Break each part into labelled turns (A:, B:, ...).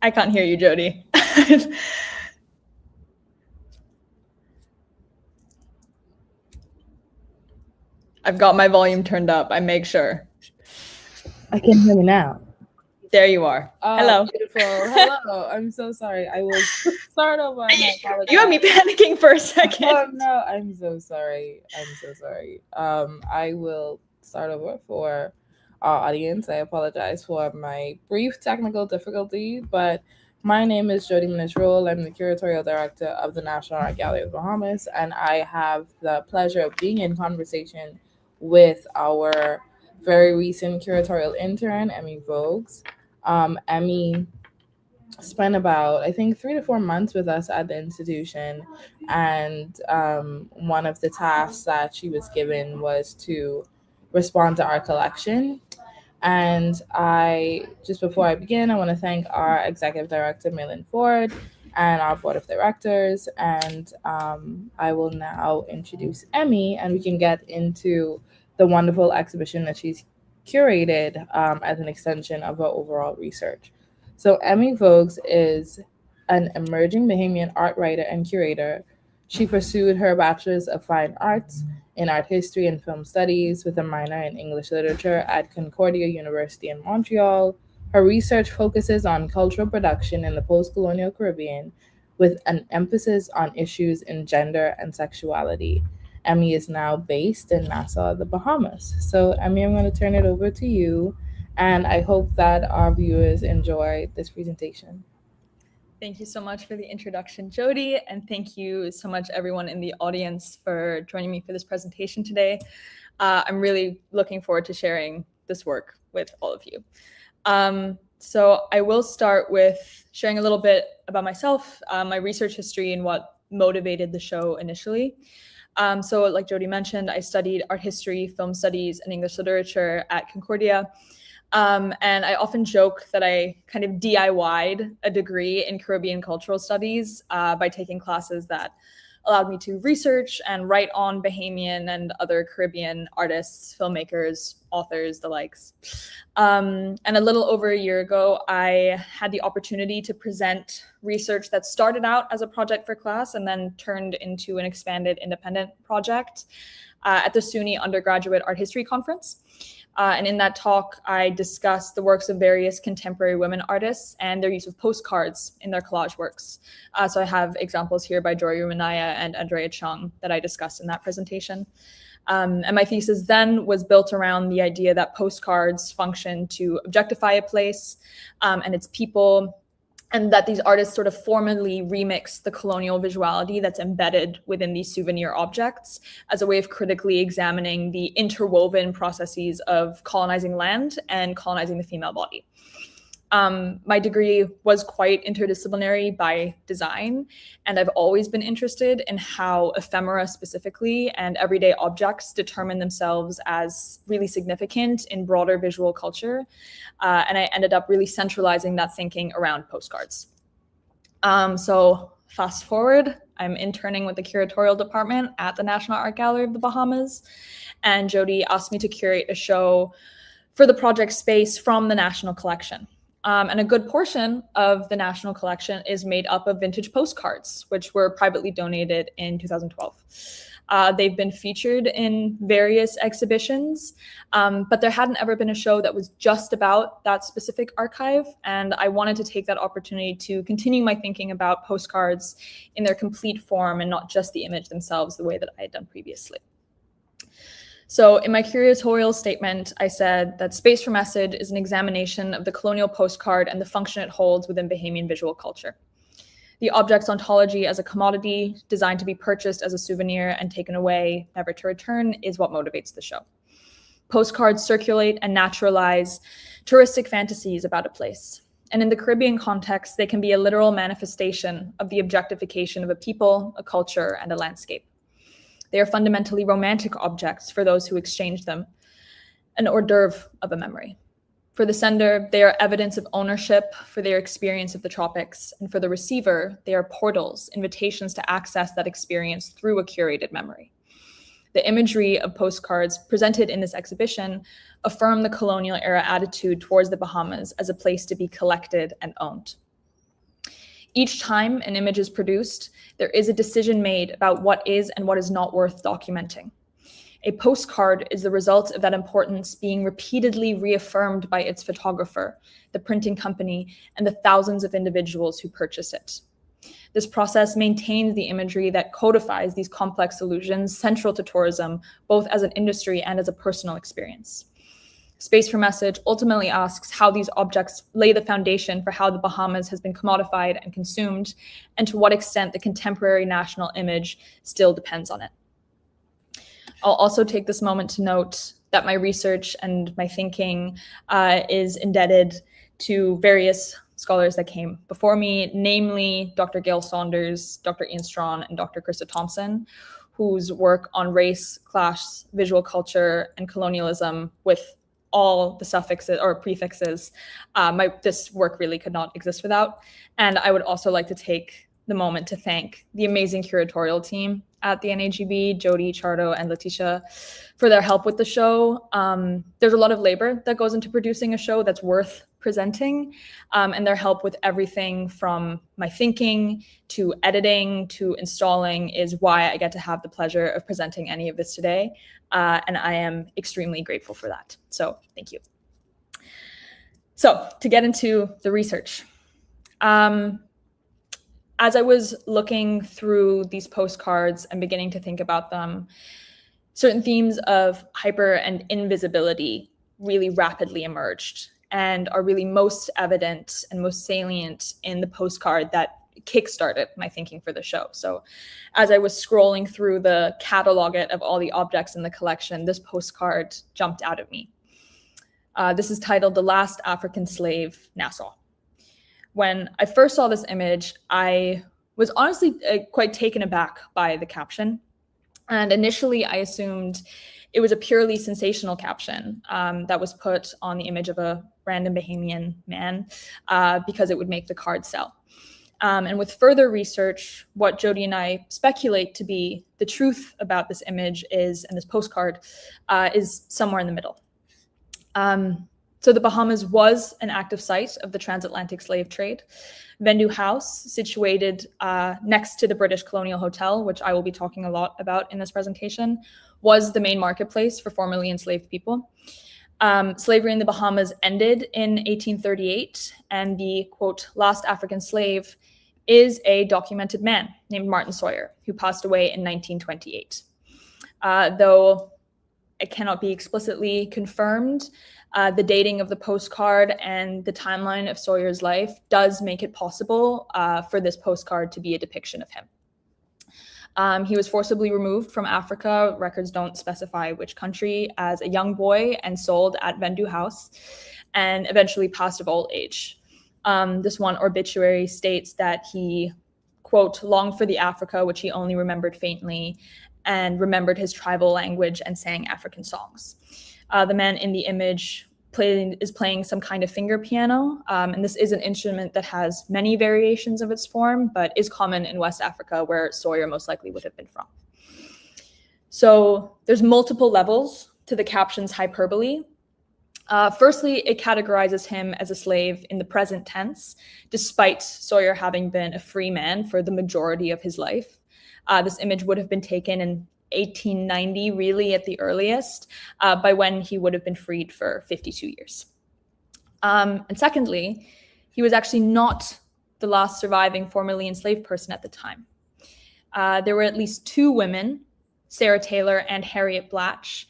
A: I can't hear you, Jodi. I've got my volume turned up. I make sure.
B: I can hear me now.
A: There you are. Hello.
B: Beautiful. Hello. I'm so sorry. I will start over. And I apologize.
A: You had me panicking for a second.
B: Oh no, I'm so sorry. I will start over for our audience. I apologize for my brief technical difficulty, but my name is Jodi Minnis-Rolle. I'm the Curatorial Director of the National Art Gallery of Bahamas, and I have the pleasure of being in conversation with our very recent Curatorial Intern, Emily Voges. Emmy spent about, I think, 3 to 4 months with us at the institution, and one of the tasks that she was given was to respond to our collection. And just before I begin, I want to thank our Executive Director, Malin Ford, and our Board of Directors. And I will now introduce Emmy, and we can get into the wonderful exhibition that she's curated as an extension of her overall research. So Emily Voges is an emerging Bahamian art writer and curator. She pursued her Bachelor's of Fine Arts in Art History and Film Studies with a minor in English Literature at Concordia University in Montreal. Her research focuses on cultural production in the post-colonial Caribbean with an emphasis on issues in gender and sexuality. Emmy is now based in Nassau, the Bahamas. So Emmy, I'm going to turn it over to you, and I hope that our viewers enjoy this presentation.
A: Thank you so much for the introduction, Jodi, and thank you so much everyone in the audience for joining me for this presentation today. I'm really looking forward to sharing this work with all of you. So I will start with sharing a little bit about myself, my research history, and what motivated the show initially. So like Jodi mentioned, I studied art history, film studies, and English literature at Concordia. And I often joke that I kind of DIY'd a degree in Caribbean cultural studies by taking classes that allowed me to research and write on Bahamian and other Caribbean artists, filmmakers, authors, the likes. And a little over a year ago, I had the opportunity to present research that started out as a project for class and then turned into an expanded independent project at the SUNY Undergraduate Art History Conference. And in that talk, I discussed the works of various contemporary women artists and their use of postcards in their collage works. So I have examples here by Jory Rumanaya and Andrea Chung that I discussed in that presentation. And my thesis then was built around the idea that postcards function to objectify a place and its people, and that these artists sort of formally remix the colonial visuality that's embedded within these souvenir objects as a way of critically examining the interwoven processes of colonizing land and colonizing the female body. My degree was quite interdisciplinary by design, and I've always been interested in how ephemera specifically and everyday objects determine themselves as really significant in broader visual culture. And I ended up really centralizing that thinking around postcards. So fast forward, I'm interning with the Curatorial Department at the National Art Gallery of the Bahamas, and Jodi asked me to curate a show for the project space from the National Collection. And a good portion of the National Collection is made up of vintage postcards, which were privately donated in 2012. They've been featured in various exhibitions, but there hadn't ever been a show that was just about that specific archive. And I wanted to take that opportunity to continue my thinking about postcards in their complete form and not just the image themselves the way that I had done previously. So in my curatorial statement, I said that Space for Message is an examination of the colonial postcard and the function it holds within Bahamian visual culture. The object's ontology as a commodity designed to be purchased as a souvenir and taken away, never to return, is what motivates the show. Postcards circulate and naturalize touristic fantasies about a place. And in the Caribbean context, they can be a literal manifestation of the objectification of a people, a culture, and a landscape. They are fundamentally romantic objects for those who exchange them, an hors d'oeuvre of a memory. For the sender, they are evidence of ownership for their experience of the tropics, and for the receiver, they are portals, invitations to access that experience through a curated memory. The imagery of postcards presented in this exhibition affirm the colonial era attitude towards the Bahamas as a place to be collected and owned. Each time an image is produced, there is a decision made about what is and what is not worth documenting. A postcard is the result of that importance being repeatedly reaffirmed by its photographer, the printing company, and the thousands of individuals who purchase it. This process maintains the imagery that codifies these complex illusions central to tourism, both as an industry and as a personal experience. Space for Message ultimately asks how these objects lay the foundation for how the Bahamas has been commodified and consumed, and to what extent the contemporary national image still depends on it. I'll also take this moment to note that my research and my thinking is indebted to various scholars that came before me, namely Dr. Gail Saunders, Dr. Ian Strawn, and Dr. Krista Thompson, whose work on race, class, visual culture, and colonialism with all the suffixes or prefixes, this work really could not exist without. And I would also like to take the moment to thank the amazing curatorial team at the NAGB, Jodi, Chardo, and Letitia, for their help with the show. There's a lot of labor that goes into producing a show that's worth presenting, and their help with everything from my thinking to editing to installing is why I get to have the pleasure of presenting any of this today, and I am extremely grateful for that. So thank you. So to get into the research. As I was looking through these postcards and beginning to think about them, certain themes of hyper and invisibility really rapidly emerged and are really most evident and most salient in the postcard that kickstarted my thinking for the show. So as I was scrolling through the catalog of all the objects in the collection, this postcard jumped out at me. This is titled "The Last African Slave, Nassau." When I first saw this image, I was honestly quite taken aback by the caption. And initially, I assumed it was a purely sensational caption that was put on the image of a random Bahamian man because it would make the card sell. And with further research, what Jodi and I speculate to be the truth about this image is, and this postcard, is somewhere in the middle. So the Bahamas was an active site of the transatlantic slave trade. Vendu House, situated next to the British Colonial Hotel, which I will be talking a lot about in this presentation, was the main marketplace for formerly enslaved people. Slavery in the Bahamas ended in 1838, and the, quote, last African slave is a documented man named Martin Sawyer, who passed away in 1928. Though it cannot be explicitly confirmed, the dating of the postcard and the timeline of Sawyer's life does make it possible for this postcard to be a depiction of him. He was forcibly removed from Africa, records don't specify which country, as a young boy and sold at Vendu House, and eventually passed of old age. This one obituary states that he, quote, longed for the Africa which he only remembered faintly, and remembered his tribal language and sang African songs. The man in the image is playing some kind of finger piano, and this is an instrument that has many variations of its form, but is common in West Africa, where Sawyer most likely would have been from. So there's multiple levels to the caption's hyperbole. Firstly, it categorizes him as a slave in the present tense, despite Sawyer having been a free man for the majority of his life. This image would have been taken in 1890, really at the earliest, by when he would have been freed for 52 years. And secondly, he was actually not the last surviving formerly enslaved person at the time. There were at least two women, Sarah Taylor and Harriet Blatch,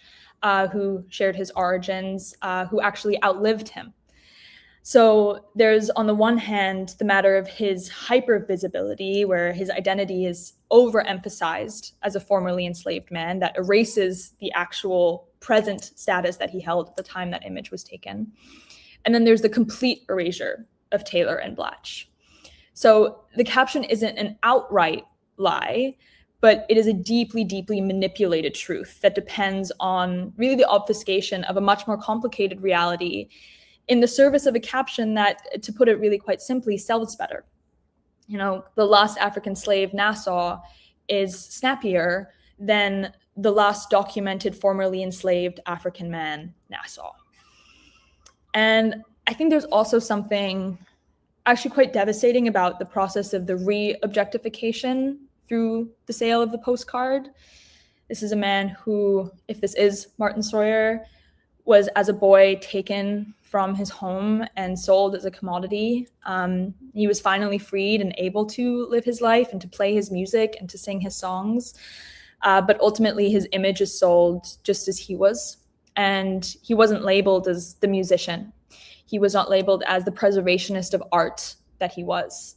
A: who shared his origins, who actually outlived him. So there's, on the one hand, the matter of his hypervisibility, where his identity is overemphasized as a formerly enslaved man that erases the actual present status that he held at the time that image was taken. And then there's the complete erasure of Taylor and Blatch. So the caption isn't an outright lie, but it is a deeply, deeply manipulated truth that depends on really the obfuscation of a much more complicated reality in the service of a caption that, to put it really quite simply, sells better. You know, the last African slave, Nassau, is snappier than the last documented formerly enslaved African man, Nassau. And I think there's also something actually quite devastating about the process of the re-objectification through the sale of the postcard. This is a man who, if this is Martin Sawyer, was as a boy taken from his home and sold as a commodity. He was finally freed and able to live his life and to play his music and to sing his songs. But ultimately his image is sold just as he was. And he wasn't labeled as the musician. He was not labeled as the preservationist of art that he was.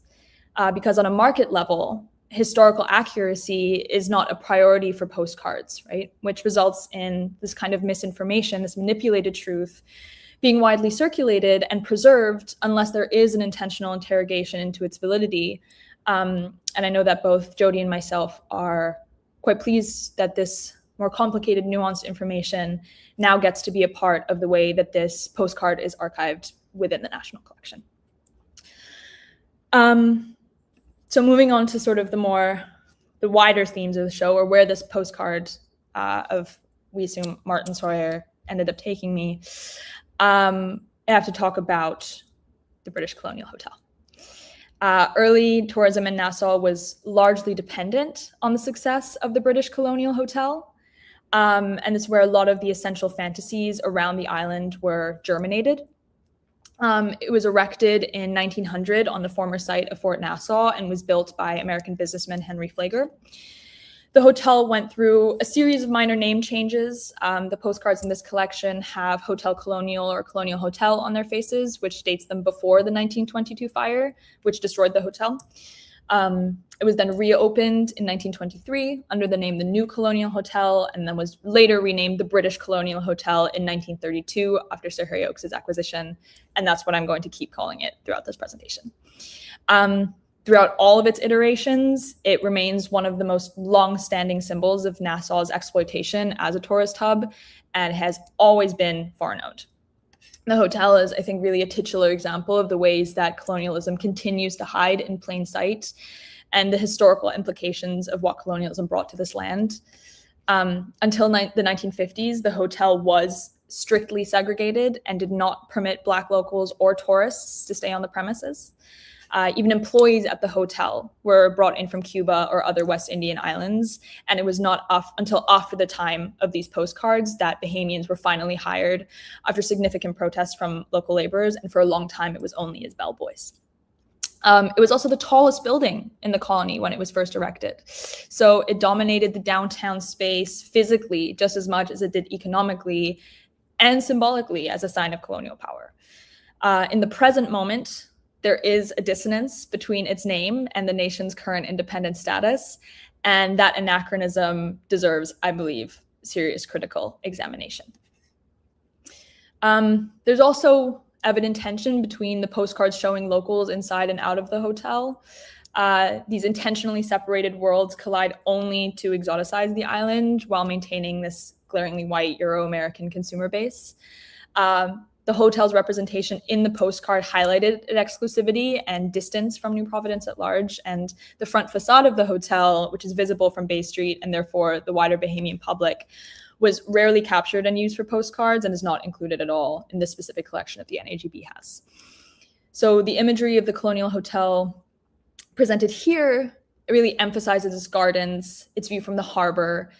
A: Because on a market level, historical accuracy is not a priority for postcards, right? Which results in this kind of misinformation, this manipulated truth being widely circulated and preserved unless there is an intentional interrogation into its validity. And I know that both Jodi and myself are quite pleased that this more complicated, nuanced information now gets to be a part of the way that this postcard is archived within the National Collection. So moving on to sort of the wider themes of the show, or where this postcard of, we assume, Martin Sawyer ended up taking me, I have to talk about the British Colonial Hotel. Early tourism in Nassau was largely dependent on the success of the British Colonial Hotel. And it's where a lot of the essential fantasies around the island were germinated. It was erected in 1900 on the former site of Fort Nassau and was built by American businessman Henry Flager. The hotel went through a series of minor name changes. The postcards in this collection have Hotel Colonial or Colonial Hotel on their faces, which dates them before the 1922 fire, which destroyed the hotel. It was then reopened in 1923 under the name the New Colonial Hotel, and then was later renamed the British Colonial Hotel in 1932 after Sir Harry Oakes' acquisition. And that's what I'm going to keep calling it throughout this presentation. Throughout all of its iterations, it remains one of the most long-standing symbols of Nassau's exploitation as a tourist hub, and has always been foreknown. The hotel is, I think, really a titular example of the ways that colonialism continues to hide in plain sight and the historical implications of what colonialism brought to this land. Until the 1950s, the hotel was strictly segregated and did not permit Black locals or tourists to stay on the premises. Even employees at the hotel were brought in from Cuba or other West Indian islands, and it was not until after the time of these postcards that Bahamians were finally hired after significant protests from local laborers, and for a long time it was only as bellboys. It was also the tallest building in the colony when it was first erected. So it dominated the downtown space physically just as much as it did economically and symbolically as a sign of colonial power. In the present moment, there is a dissonance between its name and the nation's current independent status, and that anachronism deserves, I believe, serious critical examination. There's also evident tension between the postcards showing locals inside and out of the hotel. These intentionally separated worlds collide only to exoticize the island while maintaining this glaringly white Euro-American consumer base. The hotel's representation in the postcard highlighted an exclusivity and distance from New Providence at large, and the front facade of the hotel, which is visible from Bay Street and therefore the wider Bahamian public, was rarely captured and used for postcards and is not included at all in this specific collection that the NAGB has. So the imagery of the Colonial Hotel presented here really emphasizes its gardens, its view from the harbor,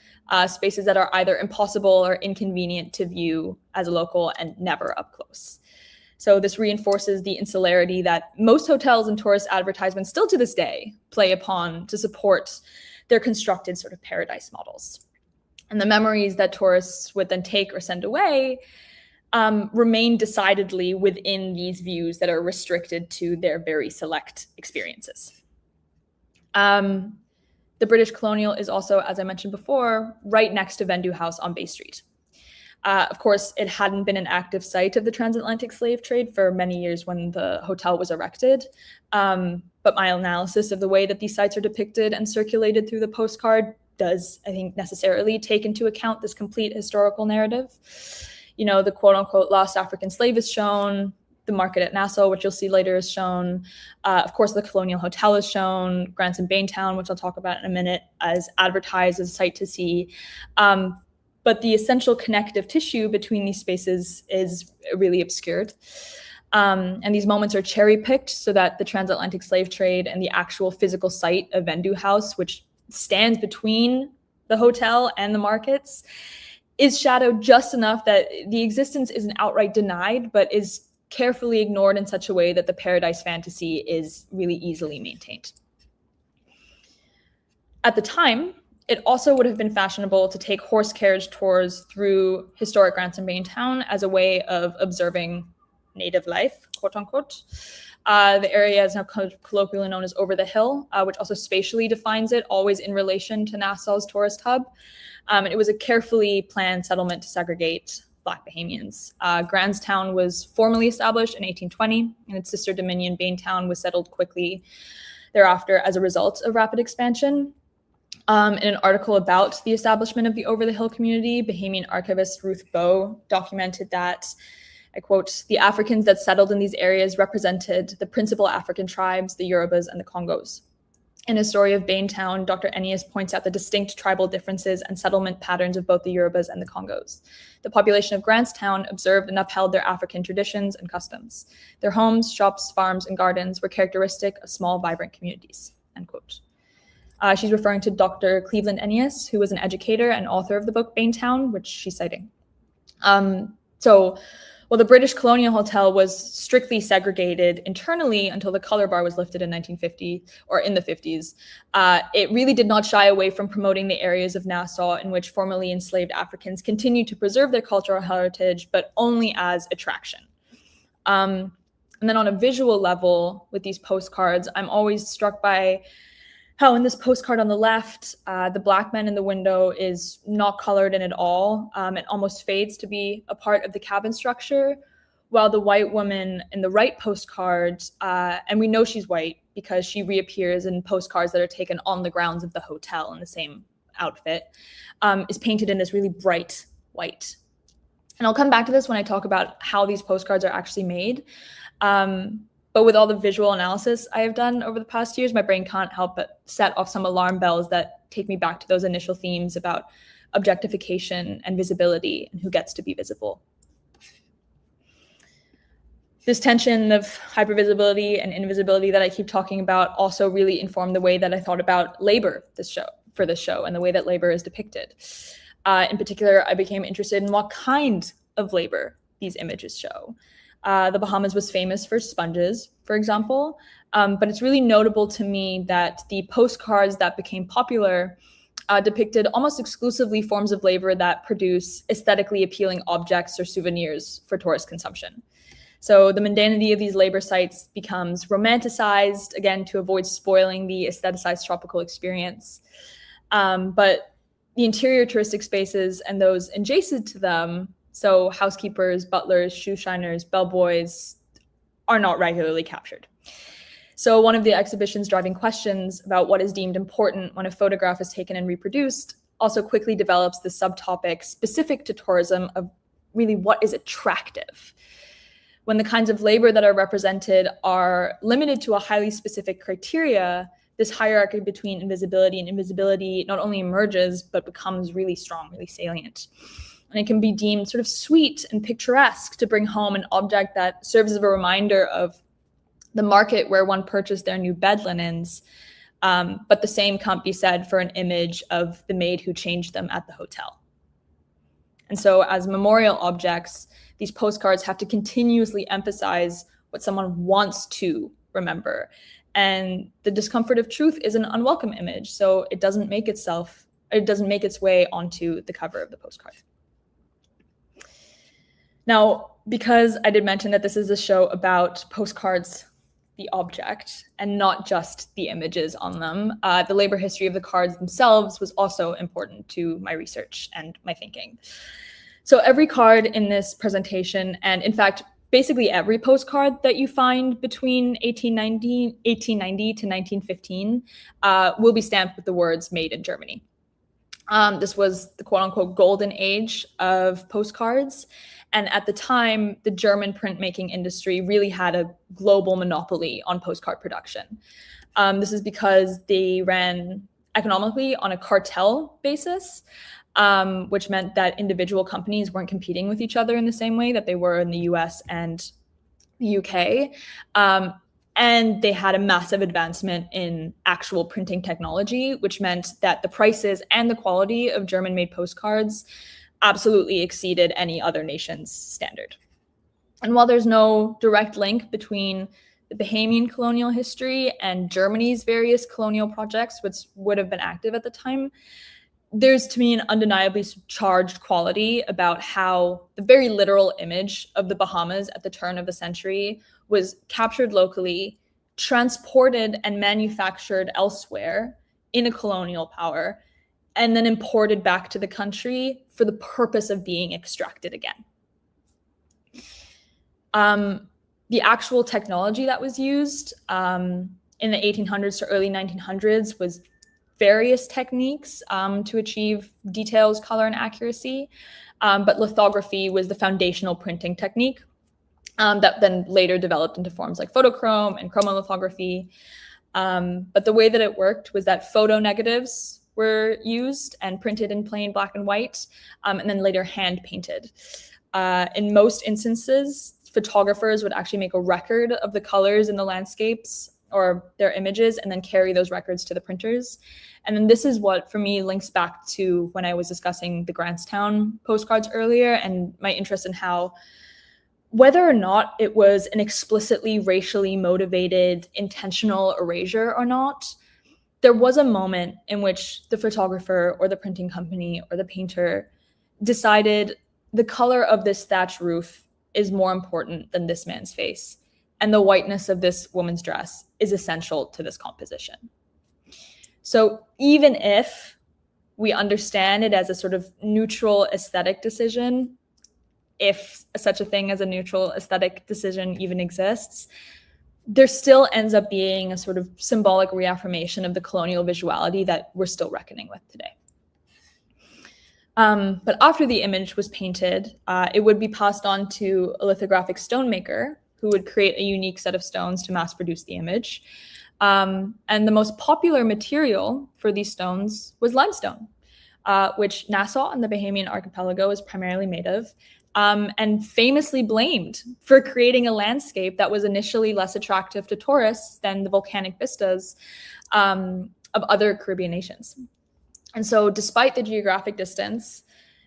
A: spaces that are either impossible or inconvenient to view as a local and never up close. So this reinforces the insularity that most hotels and tourist advertisements still to this day play upon to support their constructed sort of paradise models. And the memories that tourists would then take or send away remain decidedly within these views that are restricted to their very select experiences. The British Colonial is also, as I mentioned before, right next to Vendu House on Bay Street. Of course, it hadn't been an active site of the transatlantic slave trade for many years when the hotel was erected. But my analysis of the way that these sites are depicted and circulated through the postcard does, I think, necessarily take into account this complete historical narrative. You know, the quote-unquote lost African slave is shown, the market at Nassau, which you'll see later, is shown. Of course, the Colonial Hotel is shown, Grants Bain Town, which I'll talk about in a minute, as advertised as a sight to see. But the essential connective tissue between these spaces is really obscured. And these moments are cherry-picked so that the transatlantic slave trade and the actual physical site of Vendu House, which stands between the hotel and the markets, is shadowed just enough that the existence isn't outright denied, but is carefully ignored in such a way that the paradise fantasy is really easily maintained. At the time, it also would have been fashionable to take horse carriage tours through historic Grants Bain Town as a way of observing native life, quote unquote. The area is now colloquially known as Over the Hill, which also spatially defines it, always in relation to Nassau's tourist hub. It was a carefully planned settlement to segregate Black Bahamians. Grants Town was formally established in 1820, and its sister dominion, Bain Town, was settled quickly thereafter as a result of rapid expansion. In an article about the establishment of the Over the Hill community, Bahamian archivist Ruth Bowe documented that, I quote, "The Africans that settled in these areas represented the principal African tribes, the Yorubas and the Congos. In his story of Bain Town, Dr. Ennius points out the distinct tribal differences and settlement patterns of both the Yorubas and the Congos. The population of Grants Town observed and upheld their African traditions and customs. Their homes, shops, farms, and gardens were characteristic of small, vibrant communities," end quote. She's referring to Dr. Cleveland Ennius, who was an educator and author of the book Bain Town, which she's citing. Well, the British Colonial Hotel was strictly segregated internally until the color bar was lifted in 1950 or in the 50s. It really did not shy away from promoting the areas of Nassau in which formerly enslaved Africans continued to preserve their cultural heritage, but only as attraction. And then on a visual level with these postcards, I'm always struck by how in this postcard on the left, the Black man in the window is not colored in at all. It almost fades to be a part of the cabin structure, while the white woman in the right postcard, and we know she's white because she reappears in postcards that are taken on the grounds of the hotel in the same outfit, is painted in this really bright white. And I'll come back to this when I talk about how these postcards are actually made. But with all the visual analysis I have done over the past years, my brain can't help but set off some alarm bells that take me back to those initial themes about objectification and visibility and who gets to be visible. This tension of hypervisibility and invisibility that I keep talking about also really informed the way that I thought about labor for this show and the way that labor is depicted. In particular, I became interested in what kind of labor these images show. The Bahamas was famous for sponges, for example, but it's really notable to me that the postcards that became popular depicted almost exclusively forms of labor that produce aesthetically appealing objects or souvenirs for tourist consumption. So the mundanity of these labor sites becomes romanticized, again, to avoid spoiling the aestheticized tropical experience. But the interior touristic spaces and those adjacent to them, so housekeepers, butlers, shoe shiners, bellboys, are not regularly captured. So one of the exhibition's driving questions about what is deemed important when a photograph is taken and reproduced also quickly develops the subtopic specific to tourism of really what is attractive. When the kinds of labor that are represented are limited to a highly specific criteria, this hierarchy between invisibility and invisibility not only emerges, but becomes really strong, really salient. And it can be deemed sort of sweet and picturesque to bring home an object that serves as a reminder of the market where one purchased their new bed linens, but the same can't be said for an image of the maid who changed them at the hotel. And so as memorial objects, these postcards have to continuously emphasize what someone wants to remember. And the discomfort of truth is an unwelcome image, so it doesn't make its way onto the cover of the postcard. Now, because I did mention that this is a show about postcards, the object, and not just the images on them, the labor history of the cards themselves was also important to my research and my thinking. So every card in this presentation, and in fact, basically every postcard that you find between 1890 to 1915 will be stamped with the words "Made in Germany." This was the quote-unquote golden age of postcards. And at the time, the German printmaking industry really had a global monopoly on postcard production. This is because they ran economically on a cartel basis, which meant that individual companies weren't competing with each other in the same way that they were in the US and the UK. And they had a massive advancement in actual printing technology, which meant that the prices and the quality of German-made postcards absolutely exceeded any other nation's standard. And while there's no direct link between the Bahamian colonial history and Germany's various colonial projects, which would have been active at the time, there's, to me, an undeniably charged quality about how the very literal image of the Bahamas at the turn of the century was captured locally, transported and manufactured elsewhere in a colonial power, and then imported back to the country for the purpose of being extracted again. The actual technology that was used in the 1800s to early 1900s was various techniques to achieve details, color, and accuracy. But lithography was the foundational printing technique that then later developed into forms like photochrome and chromolithography. But the way that it worked was that photo negatives were used and printed in plain black and white, and then later hand painted. In most instances, photographers would actually make a record of the colors in the landscapes or their images and then carry those records to the printers. And then this is what, for me, links back to when I was discussing the Grants Town postcards earlier and my interest in how, whether or not it was an explicitly racially motivated intentional erasure or not, there was a moment in which the photographer or the printing company or the painter decided the color of this thatch roof is more important than this man's face, and the whiteness of this woman's dress is essential to this composition. So even if we understand it as a sort of neutral aesthetic decision, if such a thing as a neutral aesthetic decision even exists, there still ends up being a sort of symbolic reaffirmation of the colonial visuality that we're still reckoning with today. But after the image was painted, it would be passed on to a lithographic stonemaker who would create a unique set of stones to mass produce the image. And the most popular material for these stones was limestone, which Nassau and the Bahamian archipelago is primarily made of, and famously blamed for creating a landscape that was initially less attractive to tourists than the volcanic vistas of other Caribbean nations. And so despite the geographic distance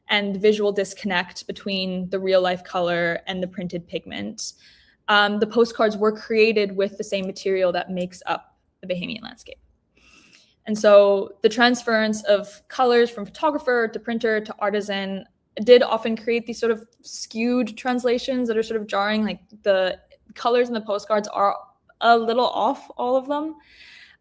A: and visual disconnect between the real life color and the printed pigment, the postcards were created with the same material that makes up the Bahamian landscape. And so the transference of colors from photographer to printer to artisan did often create these sort of skewed translations that are sort of jarring, like the colors in the postcards are a little off, all of them.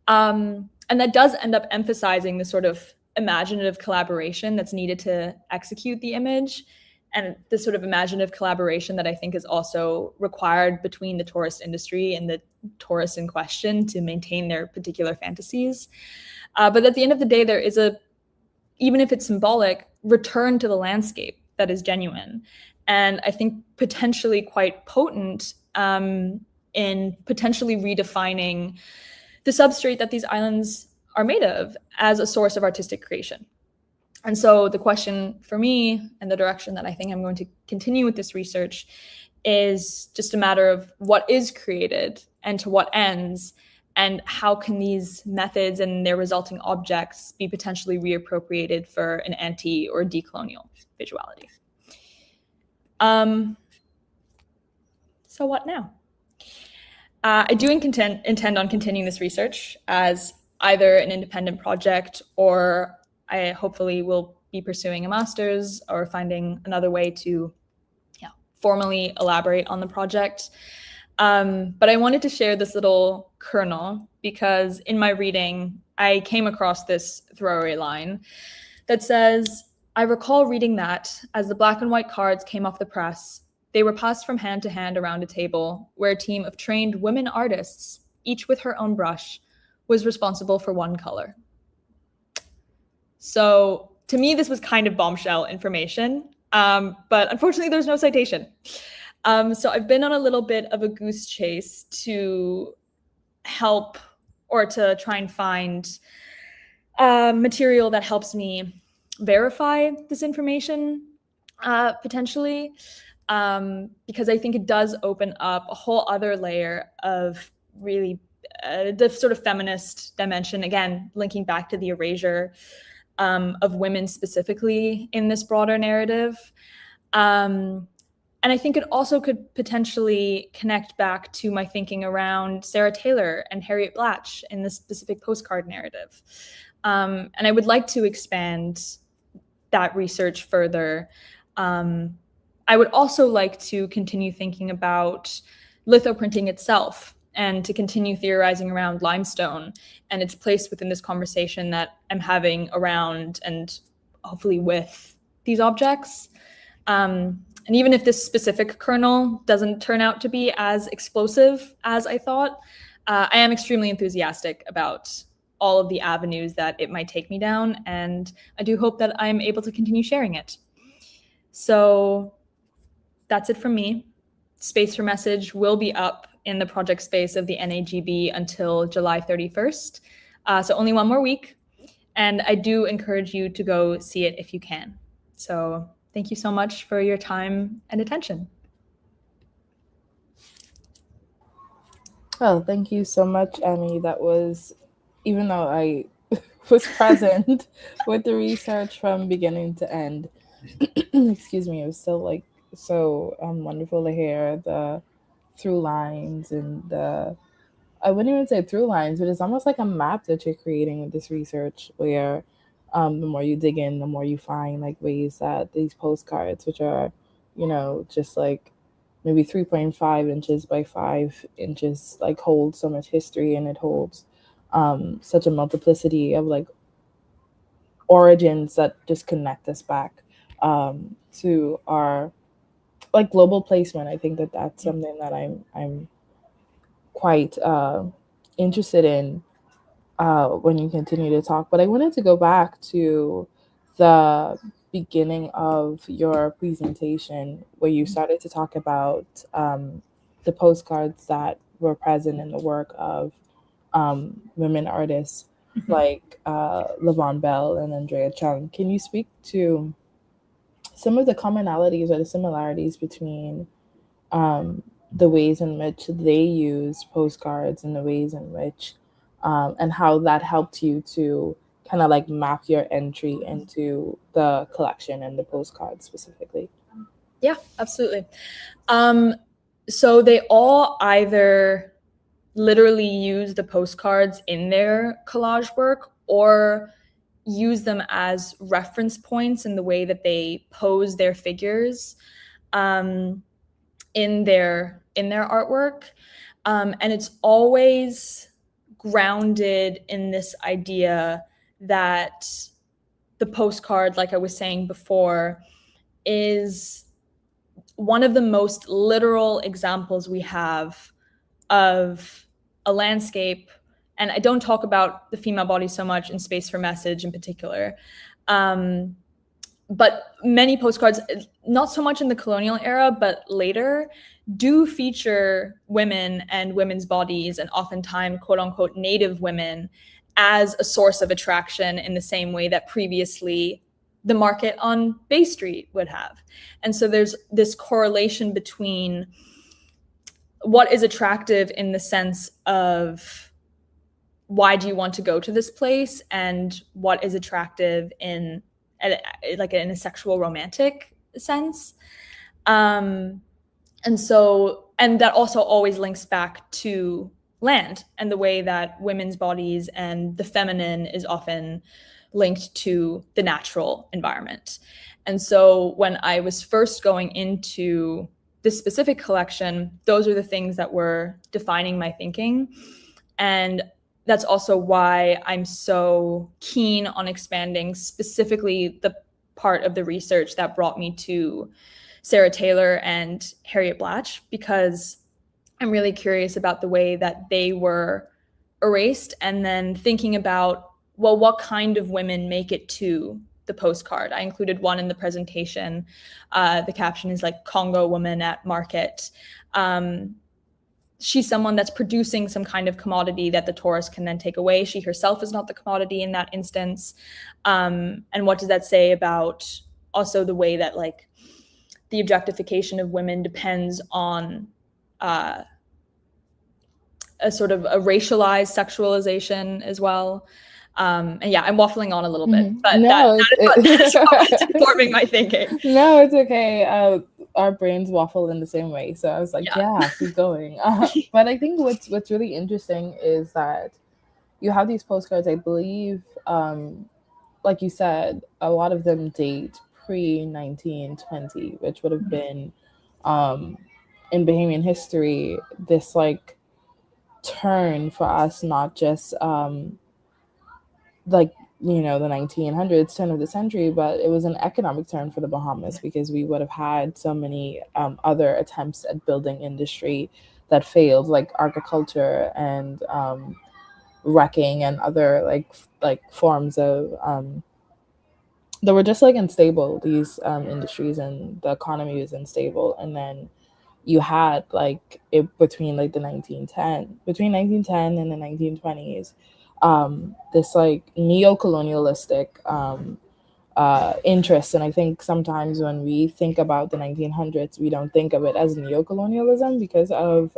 A: And that does end up emphasizing the sort of imaginative collaboration that's needed to execute the image, and the sort of imaginative collaboration that I think is also required between the tourist industry and the tourists in question to maintain their particular fantasies. But at the end of the day, there is a, even if it's symbolic, return to the landscape that is genuine. And I think potentially quite potent in potentially redefining the substrate that these islands are made of as a source of artistic creation. And so the question for me, and the direction that I think I'm going to continue with this research, is just a matter of what is created and to what ends, and how can these methods and their resulting objects be potentially reappropriated for an anti or decolonial visuality. So what now? I do intend on continuing this research as either an independent project, or I hopefully will be pursuing a master's or finding another way to formally elaborate on the project. But I wanted to share this little kernel because in my reading, I came across this throwaway line that says, "I recall reading that as the black and white cards came off the press, they were passed from hand to hand around a table where a team of trained women artists, each with her own brush, was responsible for one color." So to me, this was kind of bombshell information, but unfortunately there's no citation. So I've been on a little bit of a goose chase to help, or to try and find material that helps me verify this information potentially. because I think it does open up a whole other layer of really the sort of feminist dimension, again, linking back to the erasure of women specifically in this broader narrative. And I think it also could potentially connect back to my thinking around Sarah Taylor and Harriet Blatch in this specific postcard narrative. And I would like to expand that research further. I would also like to continue thinking about lithoprinting itself and to continue theorizing around limestone and its place within this conversation that I'm having around and hopefully with these objects. And even if this specific kernel doesn't turn out to be as explosive as I thought, I am extremely enthusiastic about all of the avenues that it might take me down, and I do hope that I'm able to continue sharing it. So that's it from me. Space for Message will be up in the project space of the NAGB until July 31st, so only one more week, and I do encourage you to go see it if you can. So thank you so much for your time and attention.
B: Well, thank you so much, Emmy. That was, even though I was present with the research from beginning to end, excuse me, it was still like so wonderful to hear the through lines and I wouldn't even say through lines, but it's almost like a map that you're creating with this research where the more you dig in, the more you find like ways that these postcards, which are, just like maybe 3.5 inches by 5 inches, like hold so much history, and it holds such a multiplicity of like origins that just connect us back to our like global placement. I think that that's something that I'm quite interested in when you continue to talk. But I wanted to go back to the beginning of your presentation where you started to talk about the postcards that were present in the work of women artists like Lavon Bell and Andrea Chung. Can you speak to some of the commonalities or the similarities between the ways in which they use postcards and the ways in which and how that helped you to kind of like map your entry into the collection and the postcards specifically?
A: Yeah, absolutely. So they all either literally use the postcards in their collage work or use them as reference points in the way that they pose their figures in their artwork. And it's always grounded in this idea that the postcard, like I was saying before, is one of the most literal examples we have of a landscape. And I don't talk about the female body so much in Space for Message in particular. But many postcards, not so much in the colonial era, but later, do feature women and women's bodies, and oftentimes, quote unquote, native women as a source of attraction in the same way that previously the market on Bay Street would have. And so there's this correlation between what is attractive in the sense of why do you want to go to this place, and what is attractive in a sexual romantic sense. And that also always links back to land and the way that women's bodies and the feminine is often linked to the natural environment. And so when I was first going into this specific collection, those are the things that were defining my thinking. And that's also why I'm so keen on expanding specifically the part of the research that brought me to Sarah Taylor and Harriet Blatch, because I'm really curious about the way that they were erased, and then thinking about, well, what kind of women make it to the postcard. I included one in the presentation. The caption is like Congo woman at market. She's someone that's producing some kind of commodity that the tourist can then take away. She herself is not the commodity in that instance. And what does that say about also the way that like the objectification of women depends on a sort of a racialized sexualization as well. And yeah, I'm waffling on a little bit, but that's what's informing my thinking.
B: No, it's okay. Our brains waffle in the same way, so I was like, yeah keep going. But I think what's really interesting is that you have these postcards, I believe, like you said, a lot of them date pre-1920, which would have been in Bahamian history this like turn for us, not just like, you know, the 1900s turn of the century, but it was an economic turn for the Bahamas, because we would have had so many other attempts at building industry that failed, like agriculture and wrecking and other like forms of that were just like unstable, these industries, and the economy was unstable. And then you had like it between 1910 and the 1920s, this like neo-colonialistic interest. And I think sometimes when we think about the 1900s, we don't think of it as neo-colonialism because of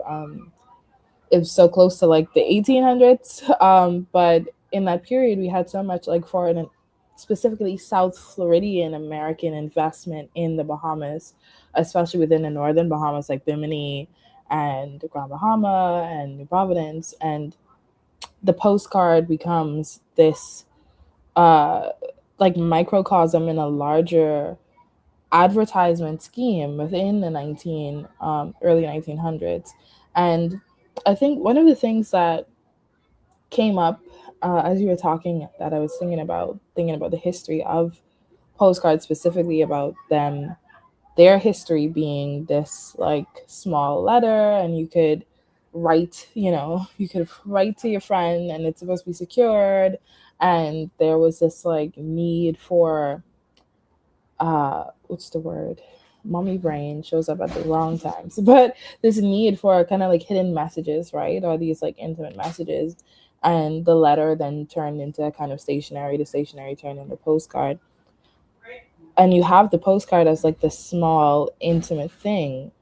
B: it's so close to like the 1800s. But in that period, we had so much like foreign, specifically South Floridian American investment in the Bahamas, especially within the northern Bahamas, like Bimini and Grand Bahama and New Providence. And the postcard becomes this like microcosm in a larger advertisement scheme within the early 1900s. And I think one of the things that came up as you were talking, that I was thinking about the history of postcards, specifically about them, their history being this like small letter, and you could write to your friend, and it's supposed to be secured. And there was this like need for what's the word? Mommy brain shows up at the wrong times, but this need for kind of like hidden messages, right? Or these like intimate messages. And the letter then turned into kind of stationery, the stationery turned into postcard. And you have the postcard as like the small intimate thing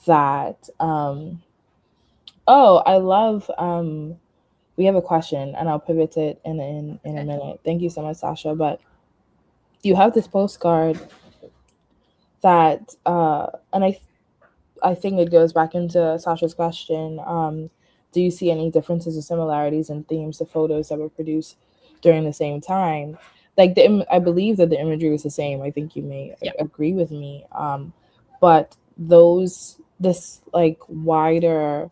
B: that I love. We have a question, and I'll pivot it in a minute. Thank you so much, Sasha. But you have this postcard that and I think it goes back into Sasha's question. Do you see any differences or similarities in themes of photos that were produced during the same time? Like I believe that the imagery was the same. I think you may agree with me. But this like wider,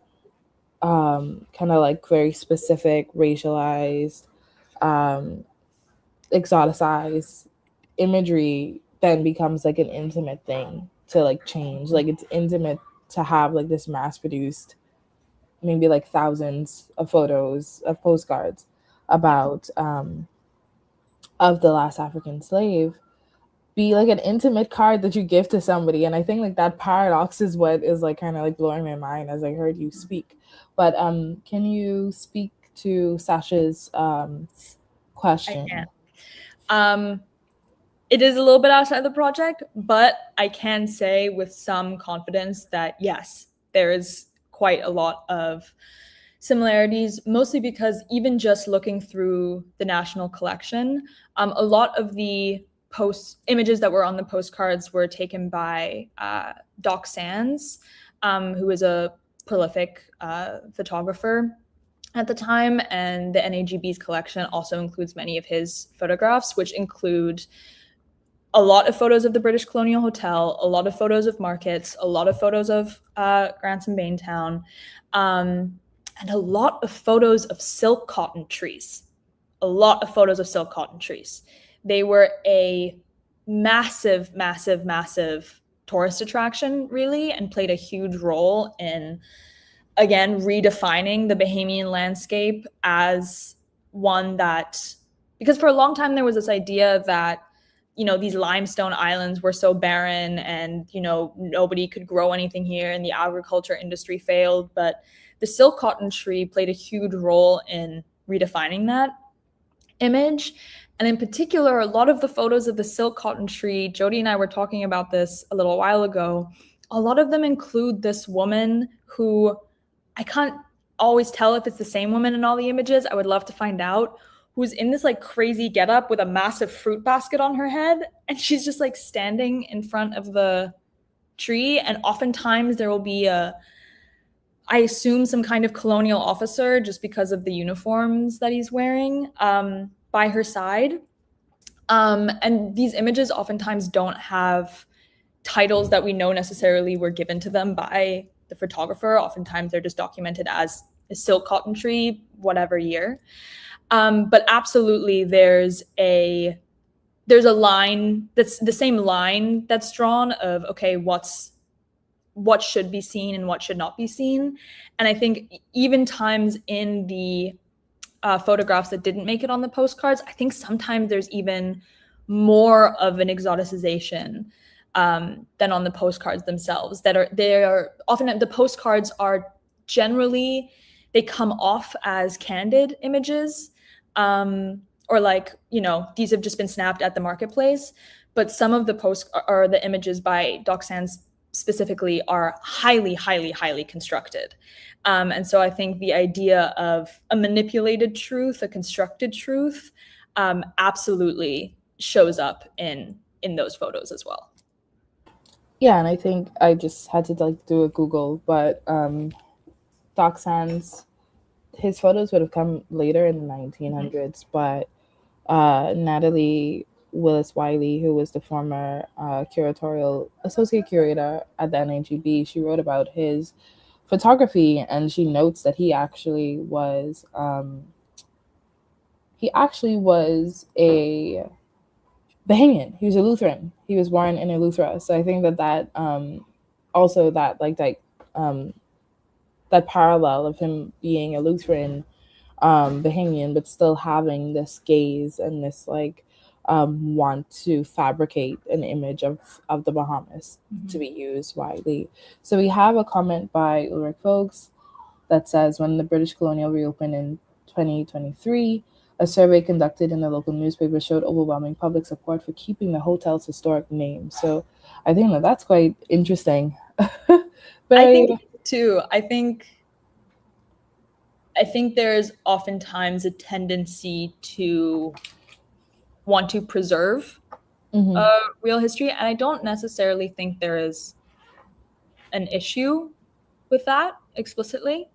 B: kind of like very specific, racialized, exoticized imagery then becomes like an intimate thing to like change. Like it's intimate to have like this mass produced, maybe like thousands of photos of postcards about of the last African slave be like an intimate card that you give to somebody. And I think like that paradox is what is like kind of like blowing my mind as I heard you speak. But can you speak to Sasha's question?
A: I can. It is a little bit outside the project, but I can say with some confidence that yes, there is quite a lot of similarities, mostly because even just looking through the national collection, a lot of the images that were on the postcards were taken by Doc Sands, who is a prolific photographer at the time. And the NAGB's collection also includes many of his photographs, which include a lot of photos of the British Colonial Hotel, a lot of photos of markets, a lot of photos of Grants Bain Town, and a lot of photos of silk cotton trees. They were a massive, massive, massive tourist attraction, really, and played a huge role in, again, redefining the Bahamian landscape as one that, because for a long time there was this idea that, you know, these limestone islands were so barren and, you know, nobody could grow anything here and the agriculture industry failed. But the silk cotton tree played a huge role in redefining that image. And in particular, a lot of the photos of the silk cotton tree, Jodi and I were talking about this a little while ago, a lot of them include this woman who I can't always tell if it's the same woman in all the images. I would love to find out, who's in this like crazy getup with a massive fruit basket on her head. And she's just like standing in front of the tree. And oftentimes there will be I assume some kind of colonial officer, just because of the uniforms that he's wearing, by her side. And these images oftentimes don't have titles that we know necessarily were given to them by the photographer. Oftentimes they're just documented as a silk cotton tree, whatever year. But absolutely there's a line that's the same line that's drawn of, okay, what should be seen and what should not be seen. And I think even times in the photographs that didn't make it on the postcards, I think sometimes there's even more of an exoticization than on the postcards themselves. They are often, the postcards are generally, they come off as candid images, or like, you know, these have just been snapped at the marketplace. But some of the images by Doc Sands specifically are highly, highly, highly constructed. And so I think the idea of a manipulated truth, a constructed truth, absolutely shows up in those photos as well.
B: Yeah, and I think I just had to like do a Google, but Doc Sands, his photos would have come later in the 1900s, but Natalie Willis Wiley, who was the former curatorial associate curator at the NAGB, she wrote about his photography, and she notes that he actually was a Bahamian. He was a Lutheran. He was born in Eleuthera. So I think that also that like that parallel of him being a Lutheran Bahamian, but still having this gaze and this like want to fabricate an image of the Bahamas to be used widely. So we have a comment by Ulrich Voges that says, when the British Colonial reopened in 2023, a survey conducted in the local newspaper showed overwhelming public support for keeping the hotel's historic name. So I think that's quite interesting.
A: I think too. I think there's oftentimes a tendency to want to preserve real history, and I don't necessarily think there is an issue with that explicitly.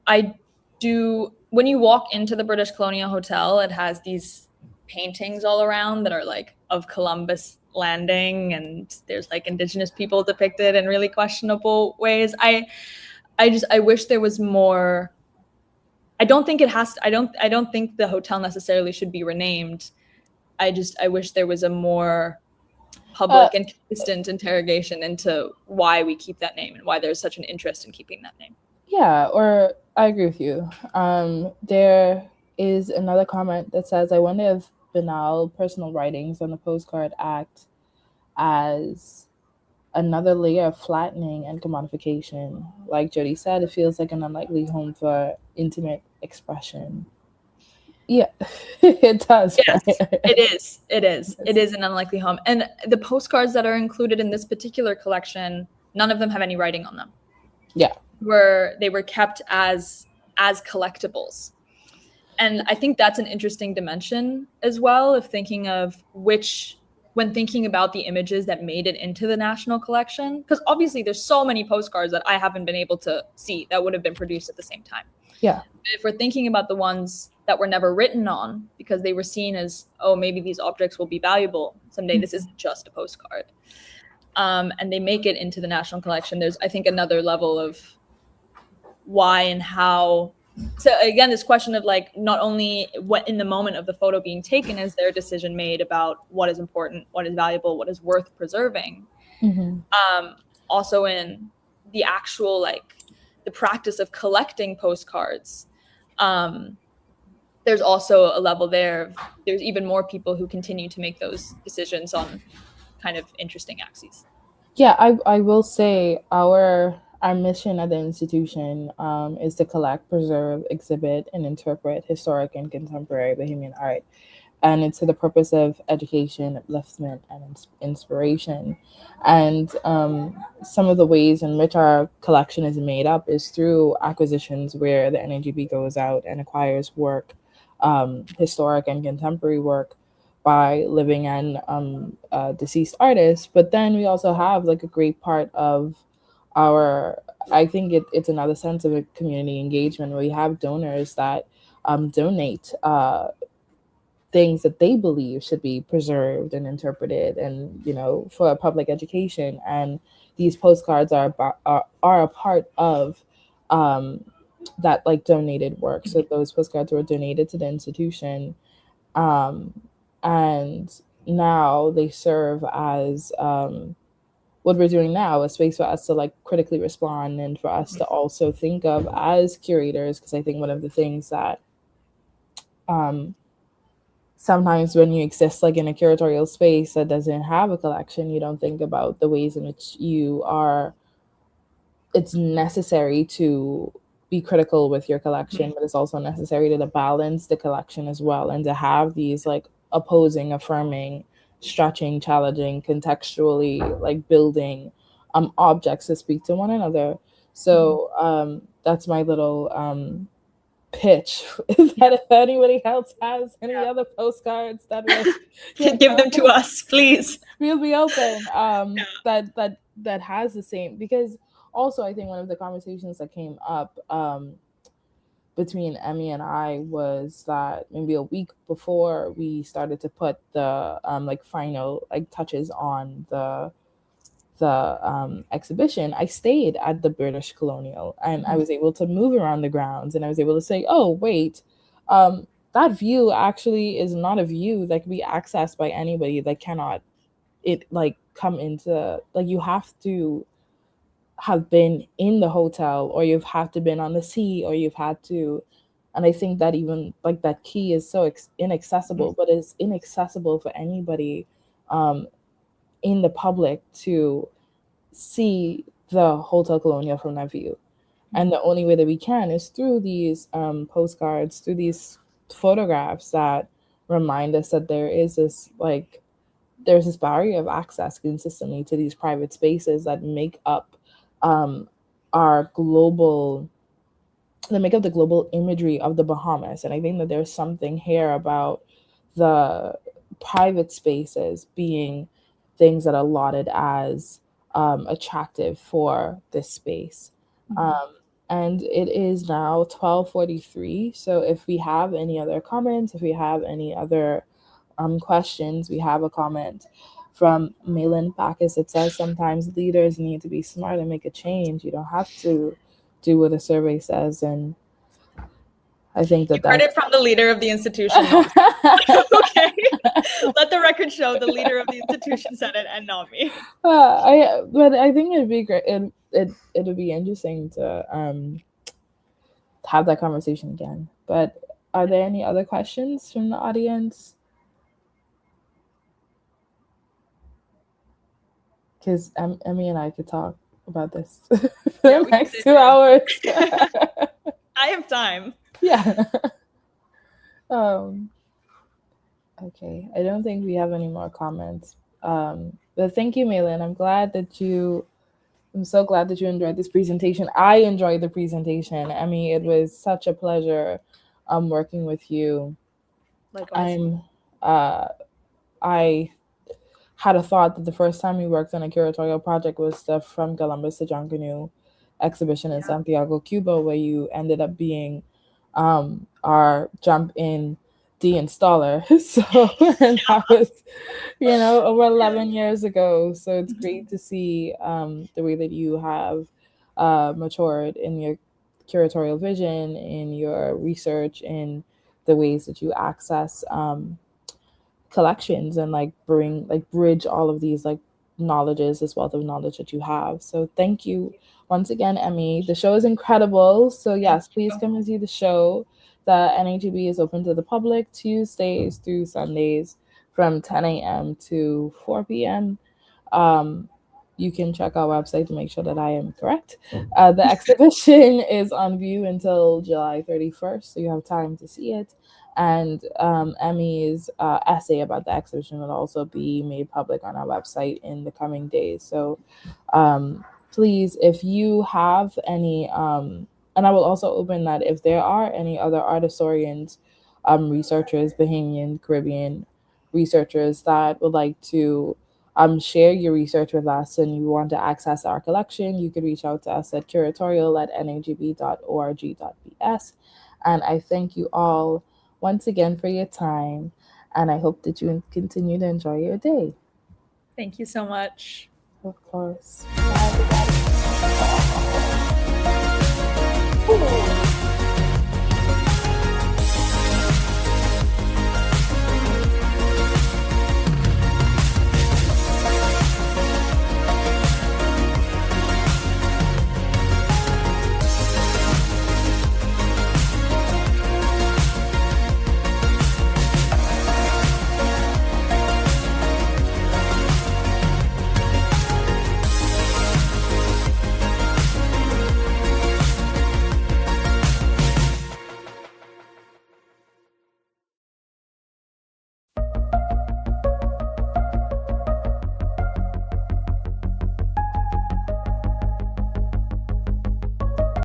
A: I do. When you walk into the British Colonial Hotel, it has these paintings all around that are like of Columbus landing, and there's like indigenous people depicted in really questionable ways. I wish there was more. I don't think it has to, I don't think the hotel necessarily should be renamed. I wish there was a more public and consistent interrogation into why we keep that name and why there's such an interest in keeping that name.
B: Yeah, or I agree with you. There is another comment that says, I wonder if banal personal writings on the postcard act as another layer of flattening and commodification. Like Jodi said, it feels like an unlikely home for intimate expression. Yeah, it does.
A: Yes, right? It is. It is an unlikely home. And the postcards that are included in this particular collection, none of them have any writing on them.
B: Yeah.
A: They were kept as collectibles. And I think that's an interesting dimension as well, of thinking of when thinking about the images that made it into the national collection, because obviously there's so many postcards that I haven't been able to see that would have been produced at the same time.
B: Yeah.
A: But if we're thinking about the ones that were never written on because they were seen as, oh, maybe these objects will be valuable someday, this isn't just a postcard. And they make it into the national collection. There's, I think, another level of why and how. So again, this question of like, not only what in the moment of the photo being taken is there a decision made about what is important, what is valuable, what is worth preserving. Also in the actual, like the practice of collecting postcards, there's also a level there. There's even more people who continue to make those decisions on kind of interesting axes.
B: Yeah, I will say our mission at the institution is to collect, preserve, exhibit, and interpret historic and contemporary Bahamian art. and it's for the purpose of education, upliftment, and inspiration. And some of the ways in which our collection is made up is through acquisitions, where the NAGB goes out and acquires work, historic and contemporary work, by living and deceased artists. But then we also have like a great part of our, I think it's another sense of a community engagement, where we have donors that donate things that they believe should be preserved and interpreted, and for public education. And these postcards are a part of that like donated work. So those postcards were donated to the institution, and now they serve as what we're doing now, a space for us to like critically respond, and for us to also think of as curators. Because I think one of the things that sometimes when you exist like in a curatorial space that doesn't have a collection, you don't think about the ways in which it's necessary to be critical with your collection, but it's also necessary to balance the collection as well, and to have these like opposing, affirming, stretching, challenging, contextually like building objects to speak to one another. So that's my little pitch. That if anybody else has any other postcards that
A: give them to us, please.
B: We'll be open. That has the same, because also I think one of the conversations that came up between Emmy and I was that maybe a week before we started to put the like final like touches on the exhibition, I stayed at the British Colonial, and I was able to move around the grounds, and I was able to say, oh wait, that view actually is not a view that can be accessed by anybody. That cannot come into, like, you have to have been in the hotel, or you've had to been on the sea, or you've had to, and I think that even like that key is so inaccessible, but it's inaccessible for anybody in the public to see the Hotel Colonial from that view. And the only way that we can is through these postcards, through these photographs that remind us that there's this barrier of access consistently to these private spaces that make up the global imagery of the Bahamas. And I think that there's something here about the private spaces being things that are lauded as attractive for this space. And it is now 12:43. So if we have any other comments, if we have any other questions, we have a comment from Malin Bacchus. It says, sometimes leaders need to be smart and make a change. You don't have to do what a survey says. And I think that
A: heard it from the leader of the institution. Okay, let the record show the leader of the institution said it, and not me.
B: But I think it'd be great. It'd be interesting to have that conversation again. But are there any other questions from the audience? Because Emmy and I could talk about this for the next 2 hours.
A: I have time.
B: Yeah. Okay. I don't think we have any more comments. But thank you, Malin. I'm so glad that you enjoyed this presentation. I enjoyed the presentation. Emmy, it was such a pleasure working with you.
A: Likewise.
B: I had a thought that the first time we worked on a curatorial project was the From Columbus to John Canoe exhibition in Santiago, Cuba, where you ended up being our jump in de-installer. So and that was, over 11 years ago. So it's great to see the way that you have matured in your curatorial vision, in your research, in the ways that you access collections and bridge all of these knowledges, this wealth of knowledge that you have. So thank you once again, Emmy. The show is incredible. So yes, please come and see the show. The NAGB is open to the public Tuesdays through Sundays from 10 a.m. to 4 p.m. You can check our website to make sure that I am correct. The exhibition is on view until July 31st, so you have time to see it. And Emmy's essay about the exhibition will also be made public on our website in the coming days. So please, if you have any, and I will also open that if there are any other art historians, researchers, Bahamian, Caribbean researchers that would like to share your research with us and you want to access our collection, you could reach out to us at curatorial@nagb.org.bs. And I thank you all once again for your time, and I hope that you continue to enjoy your day.
A: Thank you so much.
B: Of course. Bye, everybody.